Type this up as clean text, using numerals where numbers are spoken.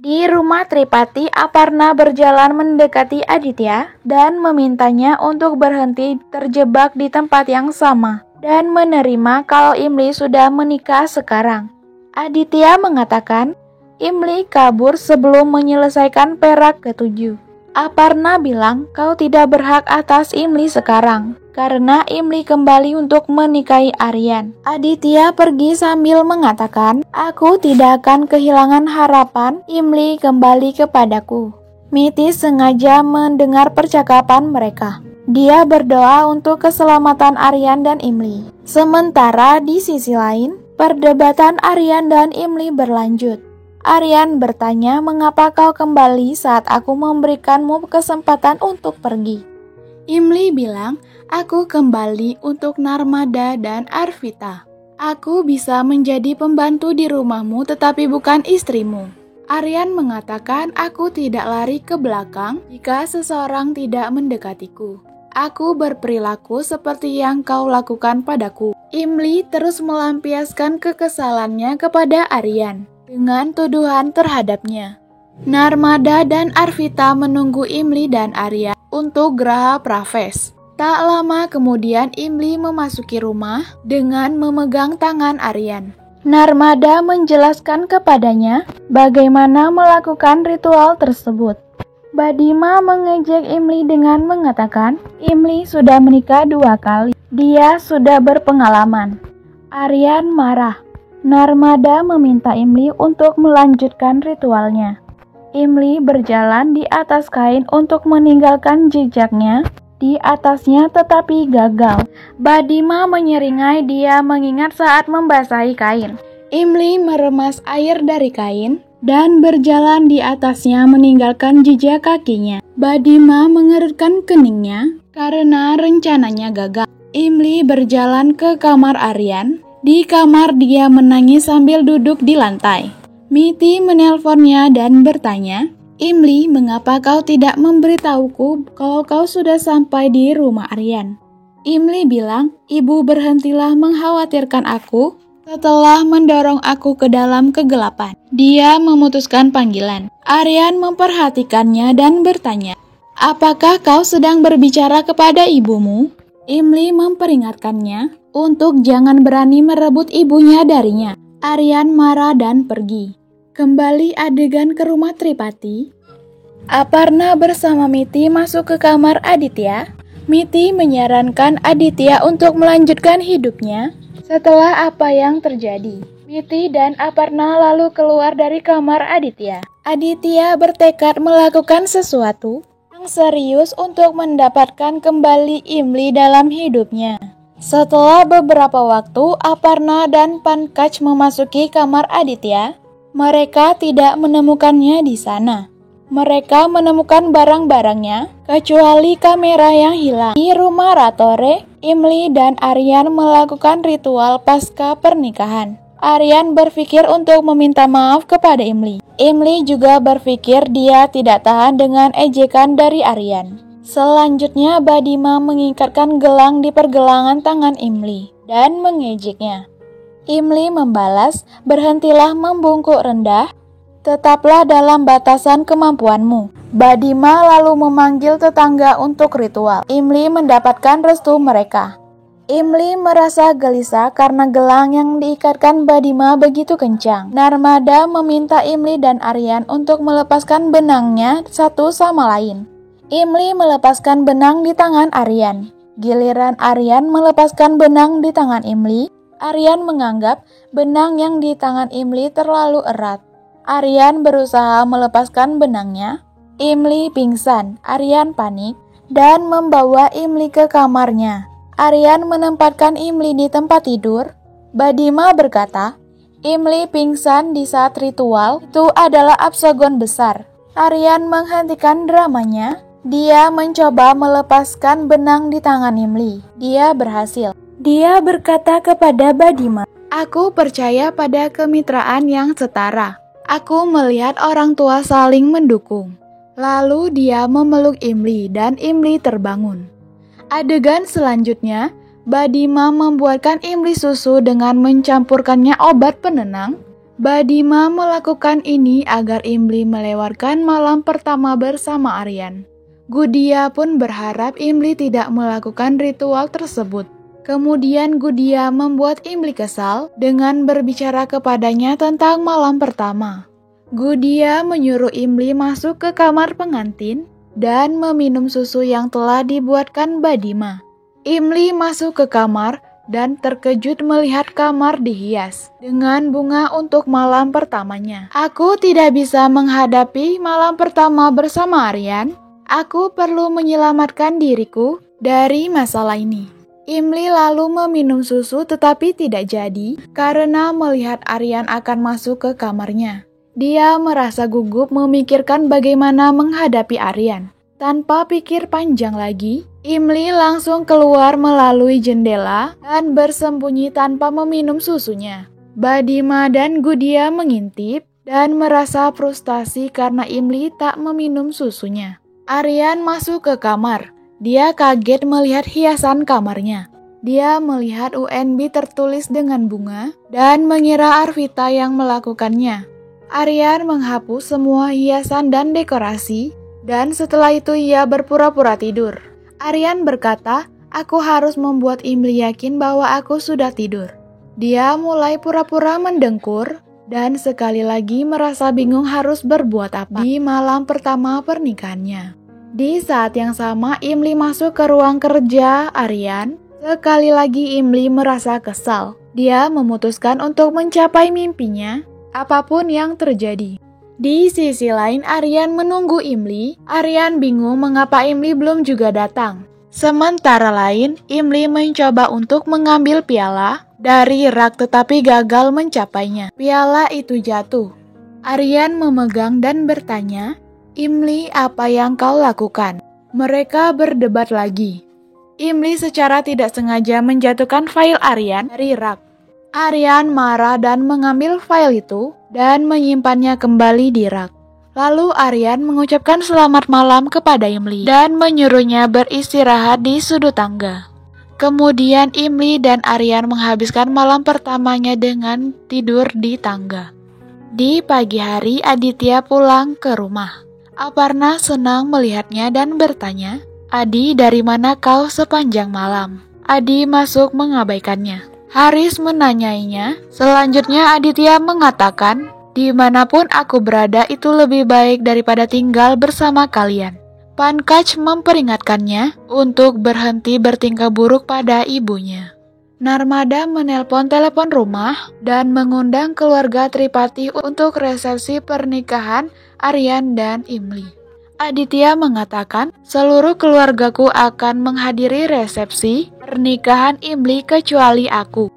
Di rumah Tripati, Aparna berjalan mendekati Aditya dan memintanya untuk berhenti terjebak di tempat yang sama dan menerima kalau Imli sudah menikah sekarang. Aditya mengatakan Imli kabur sebelum menyelesaikan perak ke-7. Aparna bilang kau tidak berhak atas Imli sekarang karena Imli kembali untuk menikahi Aryan. Aditya pergi sambil mengatakan, aku tidak akan kehilangan harapan Imli kembali kepadaku. Miti sengaja mendengar percakapan mereka. Dia berdoa untuk keselamatan Aryan dan Imli. Sementara di sisi lain, perdebatan Aryan dan Imli berlanjut. Aryan bertanya, mengapa kau kembali saat aku memberikanmu kesempatan untuk pergi? Imli bilang, aku kembali untuk Narmada dan Arvita. Aku bisa menjadi pembantu di rumahmu tetapi bukan istrimu. Aryan mengatakan, aku tidak lari ke belakang jika seseorang tidak mendekatiku. Aku berperilaku seperti yang kau lakukan padaku. Imli terus melampiaskan kekesalannya kepada Aryan dengan tuduhan terhadapnya. Narmada dan Arvita menunggu Imli dan Aryan untuk Graha Pravesh. Tak lama kemudian Imli memasuki rumah dengan memegang tangan Aryan. Narmada menjelaskan kepadanya bagaimana melakukan ritual tersebut. Badima mengejek Imli dengan mengatakan, Imli sudah menikah 2 kali. Dia sudah berpengalaman. Aryan marah. Narmada meminta Imli untuk melanjutkan ritualnya. Imli berjalan di atas kain untuk meninggalkan jejaknya di atasnya tetapi gagal. Badima menyeringai dia mengingat saat membasahi kain. Imli meremas air dari kain dan berjalan di atasnya meninggalkan jejak kakinya. Badima mengerutkan keningnya karena rencananya gagal. Imli berjalan ke kamar Aryan. Di kamar dia menangis sambil duduk di lantai. Miti menelponnya dan bertanya, Imli, mengapa kau tidak memberitahuku kalau kau sudah sampai di rumah Aryan? Imli bilang, ibu berhentilah mengkhawatirkan aku setelah mendorong aku ke dalam kegelapan. Dia memutuskan panggilan. Aryan memperhatikannya dan bertanya, apakah kau sedang berbicara kepada ibumu? Imli memperingatkannya untuk jangan berani merebut ibunya darinya. Aryan marah dan pergi. Kembali adegan ke rumah Tripati. Aparna bersama Miti masuk ke kamar Aditya. Miti menyarankan Aditya untuk melanjutkan hidupnya setelah apa yang terjadi. Miti dan Aparna lalu keluar dari kamar Aditya. Aditya bertekad melakukan sesuatu yang serius untuk mendapatkan kembali Imli dalam hidupnya. Setelah beberapa waktu, Aparna dan Pankaj memasuki kamar Aditya. Mereka tidak menemukannya di sana. Mereka menemukan barang-barangnya, kecuali kamera yang hilang. Di rumah Ratore, Imli dan Aryan melakukan ritual pasca pernikahan. Aryan berpikir untuk meminta maaf kepada Imli. Imli juga berpikir dia tidak tahan dengan ejekan dari Aryan. Selanjutnya, Badima mengikatkan gelang di pergelangan tangan Imli dan mengejeknya. Imli membalas, berhentilah membungkuk rendah, tetaplah dalam batasan kemampuanmu. Badima lalu memanggil tetangga untuk ritual. Imli mendapatkan restu mereka. Imli merasa gelisah karena gelang yang diikatkan Badima begitu kencang. Narmada meminta Imli dan Aryan untuk melepaskan benangnya satu sama lain. Imli melepaskan benang di tangan Aryan. Giliran Aryan melepaskan benang di tangan Imli. Aryan menganggap benang yang di tangan Imli terlalu erat. Aryan berusaha melepaskan benangnya. Imli pingsan. Aryan panik dan membawa Imli ke kamarnya. Aryan menempatkan Imli di tempat tidur. Badima berkata, Imli pingsan di saat ritual itu adalah apsagon besar. Aryan menghentikan dramanya. Dia mencoba melepaskan benang di tangan Imli. Dia berhasil. Dia berkata kepada Badima, aku percaya pada kemitraan yang setara. Aku melihat orang tua saling mendukung. Lalu dia memeluk Imli dan Imli terbangun. Adegan selanjutnya, Badima membuatkan Imli susu dengan mencampurkannya obat penenang. Badima melakukan ini agar Imli melewatkan malam pertama bersama Aryan. Gudia pun berharap Imli tidak melakukan ritual tersebut. Kemudian Gudia membuat Imli kesal dengan berbicara kepadanya tentang malam pertama. Gudia menyuruh Imli masuk ke kamar pengantin dan meminum susu yang telah dibuatkan Badima. Imli masuk ke kamar dan terkejut melihat kamar dihias dengan bunga untuk malam pertamanya. Aku tidak bisa menghadapi malam pertama bersama Aryan. Aku perlu menyelamatkan diriku dari masalah ini. Imli lalu meminum susu tetapi tidak jadi karena melihat Aryan akan masuk ke kamarnya. Dia merasa gugup memikirkan bagaimana menghadapi Aryan. Tanpa pikir panjang lagi, Imli langsung keluar melalui jendela dan bersembunyi tanpa meminum susunya. Badima dan Gudia mengintip dan merasa frustasi karena Imli tak meminum susunya. Aryan masuk ke kamar. Dia kaget melihat hiasan kamarnya. Dia melihat UNB tertulis dengan bunga dan mengira Arvita yang melakukannya. Aryan menghapus semua hiasan dan dekorasi, dan setelah itu ia berpura-pura tidur. Aryan berkata, "Aku harus membuat Imli yakin bahwa aku sudah tidur." Dia mulai pura-pura mendengkur dan sekali lagi merasa bingung harus berbuat apa di malam pertama pernikahannya. Di saat yang sama, Imli masuk ke ruang kerja Aryan. Sekali lagi Imli merasa kesal. Dia memutuskan untuk mencapai mimpinya, apapun yang terjadi. Di sisi lain, Aryan menunggu Imli. Aryan bingung mengapa Imli belum juga datang. Sementara lain, Imli mencoba untuk mengambil piala dari rak tetapi gagal mencapainya. Piala itu jatuh. Aryan memegang dan bertanya, "Imli, apa yang kau lakukan?" Mereka berdebat lagi. Imli secara tidak sengaja menjatuhkan file Aryan dari rak. Aryan marah dan mengambil file itu dan menyimpannya kembali di rak. Lalu Aryan mengucapkan selamat malam kepada Imli dan menyuruhnya beristirahat di sudut tangga. Kemudian Imli dan Aryan menghabiskan malam pertamanya dengan tidur di tangga. Di pagi hari Aditya pulang ke rumah. Aparna senang melihatnya dan bertanya, "Adi, dari mana kau sepanjang malam?" Adi masuk mengabaikannya. Haris menanyainya. Selanjutnya Aditya mengatakan, "Dimanapun aku berada itu lebih baik daripada tinggal bersama kalian." Pankaj memperingatkannya untuk berhenti bertingkah buruk pada ibunya. Narmada menelpon telepon rumah dan mengundang keluarga Tripati untuk resepsi pernikahan Aryan dan Imli. Aditya mengatakan, "Seluruh keluargaku akan menghadiri resepsi pernikahan Imli kecuali aku."